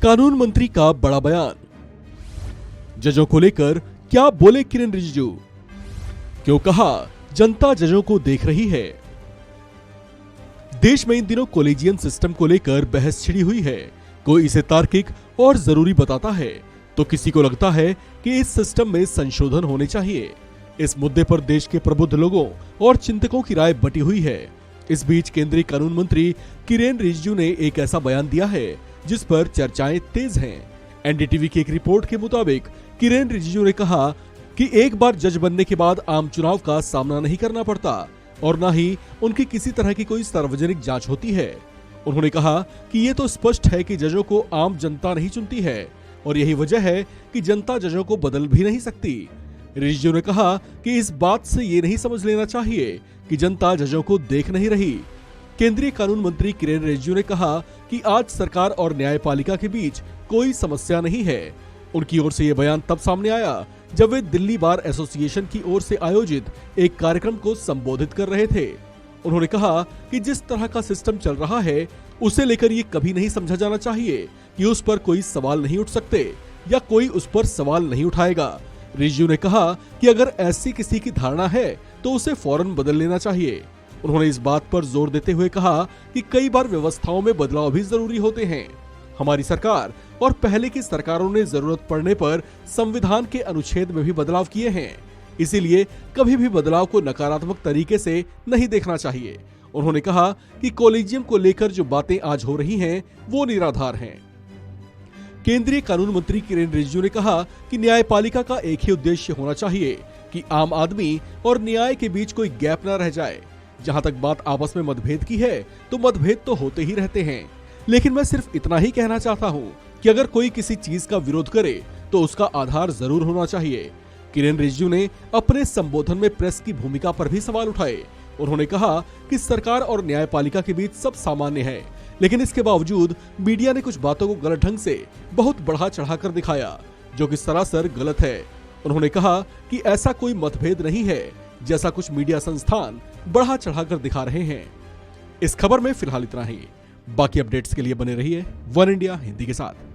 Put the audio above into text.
कानून मंत्री का बड़ा बयान। जजों को लेकर क्या बोले किरेन रिजिजू? क्यों कहा जनता जजों को देख रही है? देश में इन दिनों कॉलेजियन सिस्टम को लेकर बहस छिड़ी हुई है। कोई इसे तार्किक और जरूरी बताता है तो किसी को लगता है कि इस सिस्टम में संशोधन होने चाहिए। इस मुद्दे पर देश के प्रबुद्ध लोगों और चिंतकों की राय बटी हुई है। इस बीच केंद्रीय कानून मंत्री किरेन रिजिजू ने एक ऐसा बयान दिया है जिस पर चर्चाएं तेज हैं। एनडीटीवी की एक रिपोर्ट के मुताबिक किरेन रिजिजू ने कहा कि एक बार जज बनने के बाद आम चुनाव का सामना नहीं करना पड़ता और न ही उनकी किसी तरह की कोई सार्वजनिक जांच होती है। उन्होंने कहा कि ये तो स्पष्ट है कि जजों को आम जनता नहीं चुनती है और यही वजह है कि जनता जजों को बदल भी नहीं सकती। रिजिजू ने कहा कि इस बात से ये नहीं समझ लेना चाहिए कि जनता जजों को देख नहीं रही। केंद्रीय कानून मंत्री किरेन रिजिजू ने कहा कि आज सरकार और न्यायपालिका के बीच कोई समस्या नहीं है। उनकी ओर से यह बयान तब सामने आया जब वे दिल्ली बार एसोसिएशन की ओर से आयोजित एक कार्यक्रम को संबोधित कर रहे थे। उन्होंने कहा कि जिस तरह का सिस्टम चल रहा है उसे लेकर ये कभी नहीं समझा जाना चाहिए कि उस पर कोई सवाल नहीं उठ सकते या कोई उस पर सवाल नहीं उठाएगा। रिजिजू ने कहा कि अगर ऐसी किसी की धारणा है तो उसे फौरन बदल लेना चाहिए। उन्होंने इस बात पर जोर देते हुए कहा कि कई बार व्यवस्थाओं में बदलाव भी जरूरी होते हैं। हमारी सरकार और पहले की सरकारों ने जरूरत पड़ने पर संविधान के अनुच्छेद में भी बदलाव किए हैं, इसीलिए कभी भी बदलाव को नकारात्मक तरीके से नहीं देखना चाहिए। उन्होंने कहा कि कॉलेजियम को लेकर जो बातें आज हो रही हैं वो निराधार हैं। केंद्रीय कानून मंत्री किरेन रिजिजू ने कहा कि न्यायपालिका का एक ही उद्देश्य होना चाहिए कि आम आदमी और न्याय के बीच कोई गैप न रह जाए। जहां तक बात आपस में मतभेद की है तो मतभेद तो होते ही रहते हैं, लेकिन मैं सिर्फ इतना ही कहना चाहता हूं कि अगर कोई किसी चीज का विरोध करे तो उसका आधार जरूर होना चाहिए। किरेन रिजिजू ने अपने संबोधन में प्रेस की भूमिका पर भी सवाल उठाए। उन्होंने कहा कि सरकार और न्यायपालिका के बीच सब सामान्य है, लेकिन इसके बावजूद मीडिया ने कुछ बातों को गलत ढंग से बहुत बढ़ा चढ़ाकर दिखाया जो कि सरासर गलत है। उन्होंने कहा कि ऐसा कोई मतभेद नहीं है जैसा कुछ मीडिया संस्थान बढ़ा चढ़ाकर दिखा रहे हैं। इस खबर में फिलहाल इतना ही। बाकी अपडेट्स के लिए बने रहिए वन इंडिया हिंदी के साथ।